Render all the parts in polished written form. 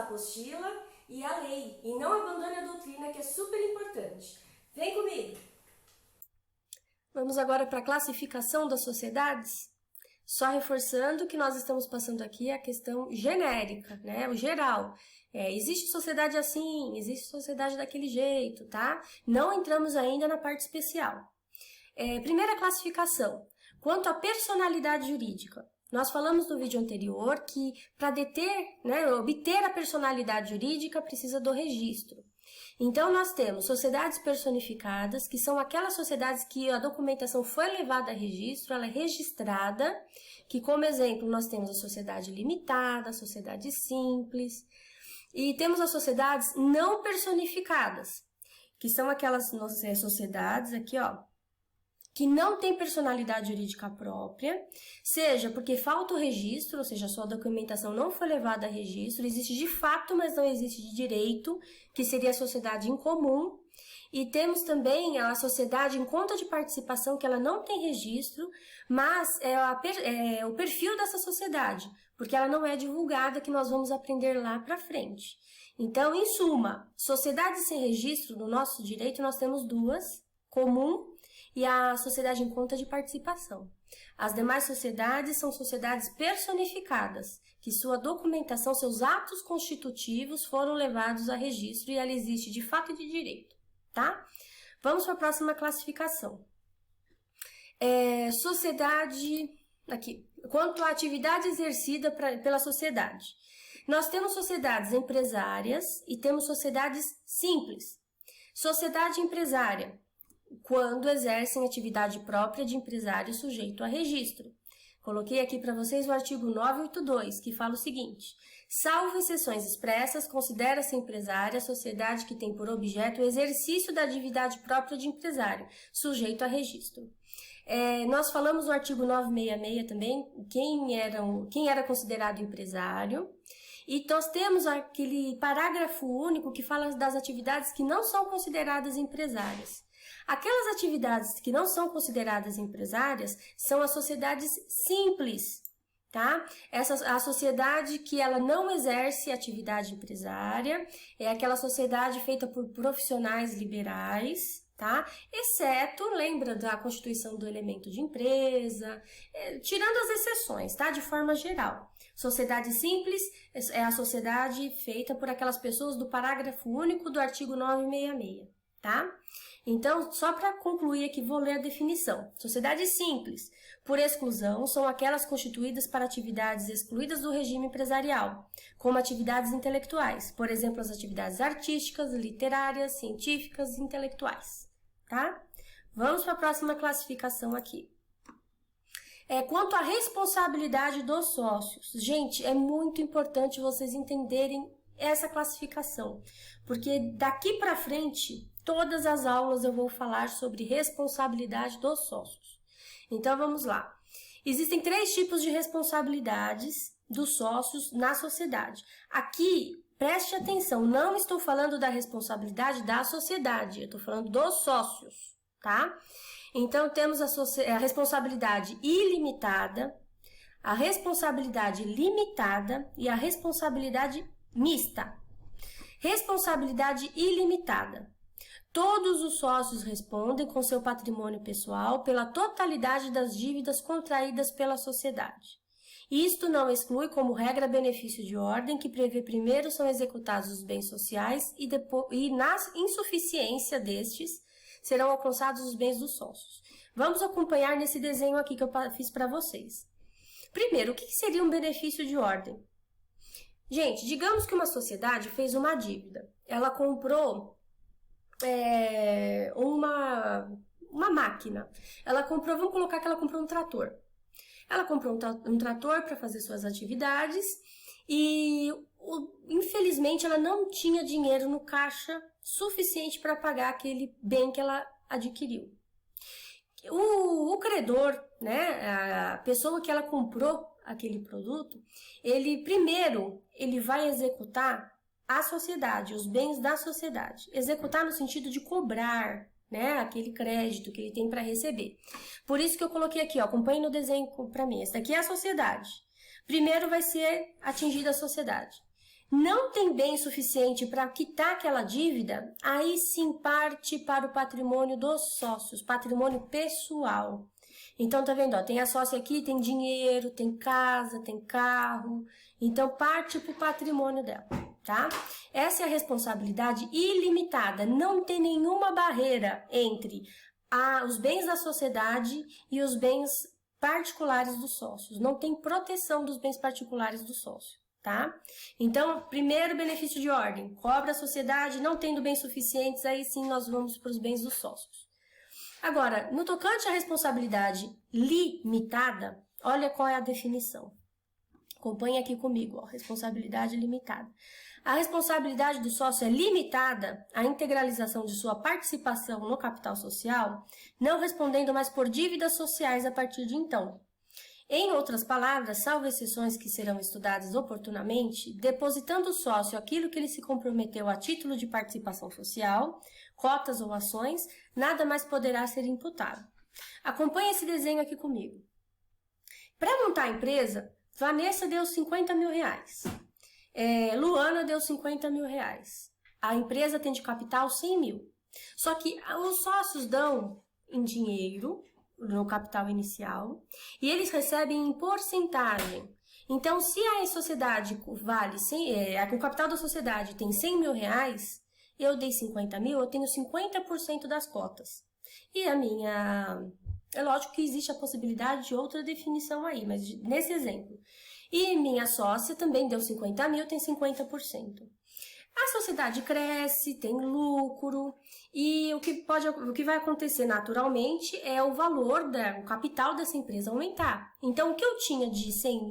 apostila e a lei, e não abandone a doutrina, que é super importante. Vem comigo! Vamos agora para a classificação das sociedades? Só reforçando que nós estamos passando aqui a questão genérica, né? O geral. Existe sociedade assim, existe sociedade daquele jeito, tá? Não entramos ainda na parte especial. Primeira classificação. Quanto à personalidade jurídica. Nós falamos no vídeo anterior que para obter a personalidade jurídica precisa do registro. Então, nós temos sociedades personificadas, que são aquelas sociedades que a documentação foi levada a registro, ela é registrada, que como exemplo nós temos a sociedade limitada, a sociedade simples, e temos as sociedades não personificadas, que são aquelas sociedades aqui, ó, que não tem personalidade jurídica própria, seja porque falta o registro, ou seja, a sua documentação não foi levada a registro, existe de fato, mas não existe de direito, que seria a sociedade em comum, e temos também a sociedade em conta de participação, que ela não tem registro, mas é o perfil dessa sociedade, porque ela não é divulgada, que nós vamos aprender lá para frente. Então, em suma, sociedades sem registro, no nosso direito, nós temos duas, comum e a sociedade em conta de participação. As demais sociedades são sociedades personificadas, que sua documentação, seus atos constitutivos foram levados a registro e ela existe de fato e de direito, tá? Vamos para a próxima classificação. Sociedade, aqui, quanto à atividade exercida pela sociedade. Nós temos sociedades empresárias e temos sociedades simples. Sociedade empresária, quando exercem atividade própria de empresário sujeito a registro. Coloquei aqui para vocês o artigo 982, que fala o seguinte: salvo exceções expressas, considera-se empresária a sociedade que tem por objeto o exercício da atividade própria de empresário, sujeito a registro. Nós falamos no artigo 966 também, quem era considerado empresário, e nós temos aquele parágrafo único que fala das atividades que não são consideradas empresárias. Aquelas atividades que não são consideradas empresárias são as sociedades simples, tá? A sociedade que ela não exerce atividade empresária é aquela sociedade feita por profissionais liberais, tá? Exceto, lembra da constituição do elemento de empresa, tirando as exceções, tá? De forma geral. Sociedade simples é a sociedade feita por aquelas pessoas do parágrafo único do artigo 966, tá? Então, só para concluir aqui, vou ler a definição. Sociedades simples, por exclusão, são aquelas constituídas para atividades excluídas do regime empresarial, como atividades intelectuais, por exemplo, as atividades artísticas, literárias, científicas e intelectuais, tá? Vamos para a próxima classificação aqui. Quanto à responsabilidade dos sócios. Gente, é muito importante vocês entenderem essa classificação, porque daqui para frente, todas as aulas eu vou falar sobre responsabilidade dos sócios. Então, vamos lá. Existem 3 tipos de responsabilidades dos sócios na sociedade. Aqui, preste atenção, não estou falando da responsabilidade da sociedade, eu estou falando dos sócios, tá? Então, temos a responsabilidade ilimitada, a responsabilidade limitada e a responsabilidade mista. Responsabilidade ilimitada. Todos os sócios respondem com seu patrimônio pessoal pela totalidade das dívidas contraídas pela sociedade. Isto não exclui como regra benefício de ordem, que prevê primeiro são executados os bens sociais e na insuficiência destes serão alcançados os bens dos sócios. Vamos acompanhar nesse desenho aqui que eu fiz para vocês. Primeiro, o que seria um benefício de ordem? Gente, digamos que uma sociedade fez uma dívida. Ela comprou uma máquina. Vamos colocar que ela comprou um trator. Ela comprou um trator para fazer suas atividades e, infelizmente, ela não tinha dinheiro no caixa suficiente para pagar aquele bem que ela adquiriu. O credor, né, a pessoa que ela comprou aquele produto, ele vai executar a sociedade, os bens da sociedade. Executar no sentido de cobrar, né, aquele crédito que ele tem para receber. Por isso que eu coloquei aqui, ó, acompanhe no desenho para mim. Essa daqui é a sociedade. Primeiro vai ser atingida a sociedade. não tem bem suficiente para quitar aquela dívida, aí sim parte para o patrimônio dos sócios, patrimônio pessoal. Então, tá vendo? Ó, tem a sócia aqui, tem dinheiro, tem casa, tem carro. Então, parte para o patrimônio dela, tá? Essa é a responsabilidade ilimitada. Não tem nenhuma barreira entre os bens da sociedade e os bens particulares dos sócios. Não tem proteção dos bens particulares do sócio, tá? Então, primeiro benefício de ordem. Cobra a sociedade, não tendo bens suficientes, aí sim nós vamos para os bens dos sócios. Agora, no tocante à responsabilidade limitada, olha qual é a definição. Acompanhe aqui comigo, ó, responsabilidade limitada. A responsabilidade do sócio é limitada à integralização de sua participação no capital social, não respondendo mais por dívidas sociais a partir de então. Em outras palavras, salvo exceções que serão estudadas oportunamente, depositando o sócio aquilo que ele se comprometeu a título de participação social, cotas ou ações, nada mais poderá ser imputado. Acompanhe esse desenho aqui comigo. Para montar a empresa, Vanessa deu 50 mil reais. Luana deu 50 mil reais. A empresa tem de capital 100 mil. Só que os sócios dão em dinheiro, no capital inicial, e eles recebem em porcentagem. Então, se a sociedade vale o capital da sociedade tem 100 mil reais, eu dei 50 mil, eu tenho 50% das cotas. E a minha... É lógico que existe a possibilidade de outra definição aí, mas nesse exemplo. E minha sócia também deu 50 mil, tem 50%. A sociedade cresce, tem lucro, e o que vai acontecer naturalmente é o valor, o capital dessa empresa aumentar. Então, o que eu tinha de 100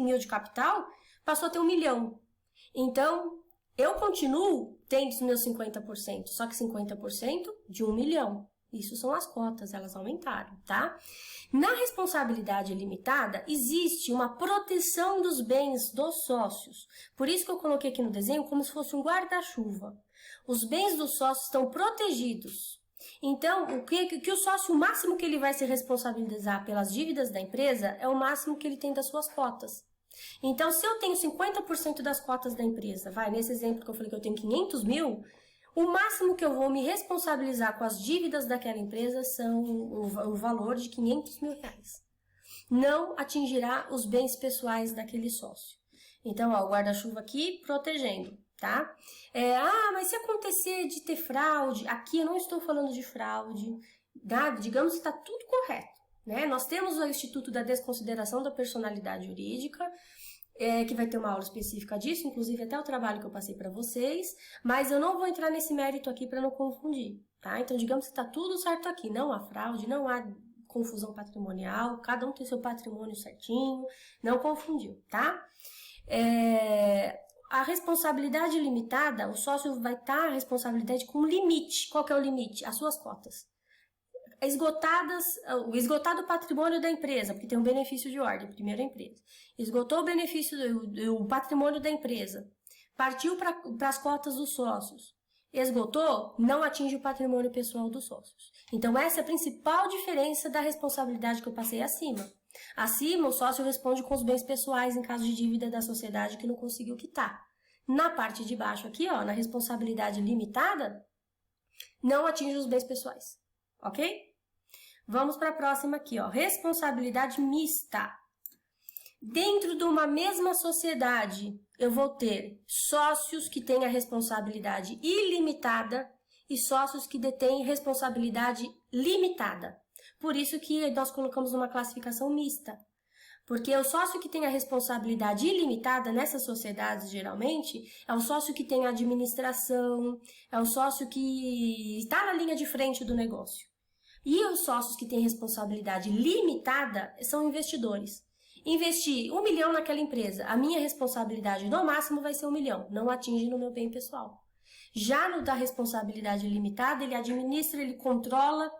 mil de capital passou a ter 1 milhão. Então, eu continuo tendo os meus 50%, só que 50% de 1 milhão. Isso são as cotas, elas aumentaram, tá? Na responsabilidade limitada, existe uma proteção dos bens dos sócios. Por isso que eu coloquei aqui no desenho como se fosse um guarda-chuva. Os bens dos sócios estão protegidos. Então, o sócio, o máximo que ele vai se responsabilizar pelas dívidas da empresa é o máximo que ele tem das suas cotas. Então, se eu tenho 50% das cotas da empresa, nesse exemplo que eu falei que eu tenho 500 mil... O máximo que eu vou me responsabilizar com as dívidas daquela empresa são o valor de 500 mil reais. Não atingirá os bens pessoais daquele sócio. Então, ó, o guarda-chuva aqui protegendo, tá? Mas se acontecer de ter fraude, aqui eu não estou falando de fraude, tá? Digamos que está tudo correto, né? Nós temos o Instituto da Desconsideração da Personalidade Jurídica, que vai ter uma aula específica disso, inclusive até o trabalho que eu passei para vocês, mas eu não vou entrar nesse mérito aqui para não confundir, tá? Então, digamos que está tudo certo aqui, não há fraude, não há confusão patrimonial, cada um tem seu patrimônio certinho, não confundiu, tá? A responsabilidade limitada, o sócio vai estar a responsabilidade com limite. Qual que é o limite? As suas cotas. O esgotado patrimônio da empresa, porque tem um benefício de ordem, primeiro a empresa. Esgotou o benefício do patrimônio da empresa, partiu para as cotas dos sócios. Esgotou, não atinge o patrimônio pessoal dos sócios. Então, essa é a principal diferença da responsabilidade que eu passei acima. Acima, o sócio responde com os bens pessoais em caso de dívida da sociedade que não conseguiu quitar. Na parte de baixo aqui, ó, na responsabilidade limitada, não atinge os bens pessoais. Ok? Vamos para a próxima aqui, ó. Responsabilidade mista. Dentro de uma mesma sociedade, eu vou ter sócios que têm a responsabilidade ilimitada e sócios que detêm responsabilidade limitada. Por isso que nós colocamos uma classificação mista. Porque o sócio que tem a responsabilidade ilimitada nessas sociedades, geralmente, é o sócio que tem a administração, é o sócio que está na linha de frente do negócio. E os sócios que têm responsabilidade limitada são investidores. Investir 1 milhão naquela empresa, a minha responsabilidade no máximo vai ser 1 milhão, não atinge no meu bem pessoal. Já no da responsabilidade limitada, ele administra, ele controla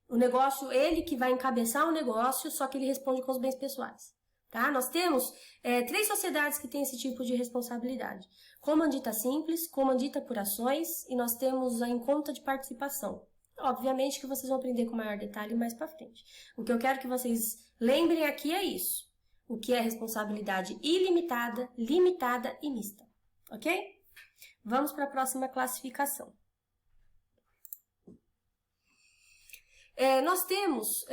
o negócio, ele que vai encabeçar o negócio, só que ele responde com os bens pessoais. Tá? Nós temos 3 sociedades que têm esse tipo de responsabilidade. Comandita simples, comandita por ações e nós temos a em conta de participação. Obviamente que vocês vão aprender com maior detalhe mais para frente. O que eu quero que vocês lembrem aqui é isso. O que é responsabilidade ilimitada, limitada e mista. ok? Vamos para a próxima classificação. Nós temos,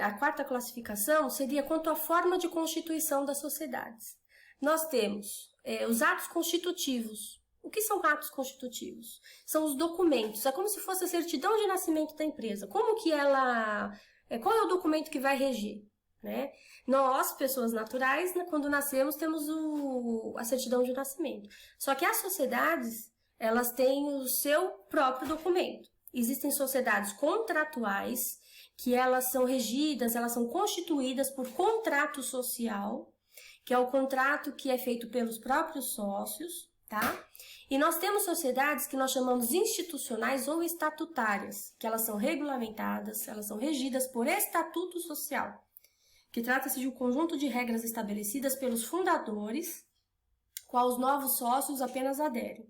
a quarta classificação seria quanto à forma de constituição das sociedades. Nós temos os atos constitutivos. O que são atos constitutivos? São os documentos, é como se fosse a certidão de nascimento da empresa. Como que ela... qual é o documento que vai reger? Né? Nós, pessoas naturais, quando nascemos, temos a certidão de nascimento. Só que as sociedades, elas têm o seu próprio documento. Existem sociedades contratuais, que elas são regidas, elas são constituídas por contrato social, que é o contrato que é feito pelos próprios sócios, tá? E nós temos sociedades que nós chamamos institucionais ou estatutárias, que elas são regulamentadas, elas são regidas por estatuto social, que trata-se de um conjunto de regras estabelecidas pelos fundadores, qual os novos sócios apenas aderem.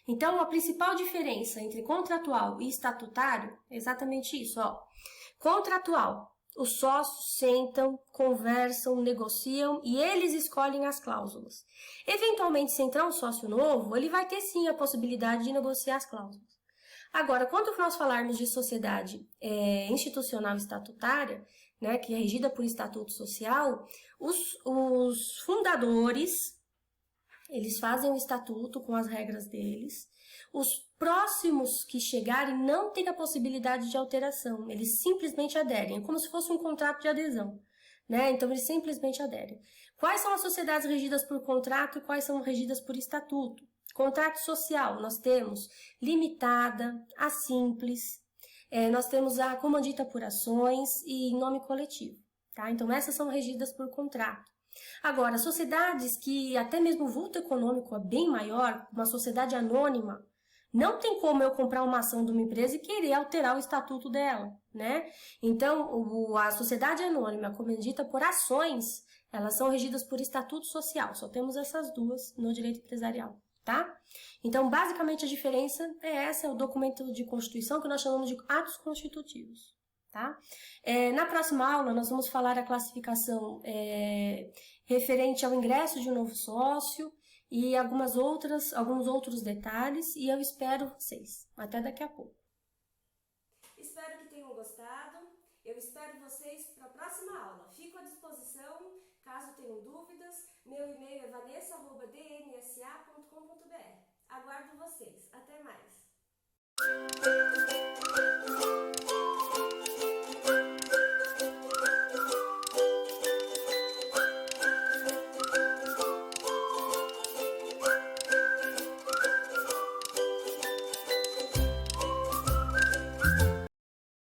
Então, a principal diferença entre contratual e estatutário é exatamente isso, ó. Contratual, os sócios sentam, conversam, negociam e eles escolhem as cláusulas. Eventualmente, se entrar um sócio novo, ele vai ter sim a possibilidade de negociar as cláusulas. Agora, quando nós falarmos de sociedade institucional estatutária, né, que é regida por estatuto social, os fundadores, eles fazem o estatuto com as regras deles. Os próximos que chegarem não têm a possibilidade de alteração, eles simplesmente aderem, é como se fosse um contrato de adesão, né? Então, eles simplesmente aderem. Quais são as sociedades regidas por contrato e quais são regidas por estatuto? Contrato social, nós temos limitada, a simples, nós temos a comandita por ações e nome coletivo, tá? Então, essas são regidas por contrato. Agora, sociedades que até mesmo o vulto econômico é bem maior, uma sociedade anônima, não tem como eu comprar uma ação de uma empresa e querer alterar o estatuto dela, né? Então, a sociedade anônima, como é dita por ações, elas são regidas por estatuto social. Só temos essas duas no direito empresarial, tá? Então, basicamente, a diferença é essa, é o documento de constituição que nós chamamos de atos constitutivos, tá? Na próxima aula, nós vamos falar a classificação referente ao ingresso de um novo sócio e alguns outros detalhes, e eu espero vocês. Até daqui a pouco. Espero que tenham gostado. Eu espero vocês para a próxima aula. Fico à disposição, caso tenham dúvidas. Meu e-mail é vanessa@dnsa.com.br. Aguardo vocês. Até mais.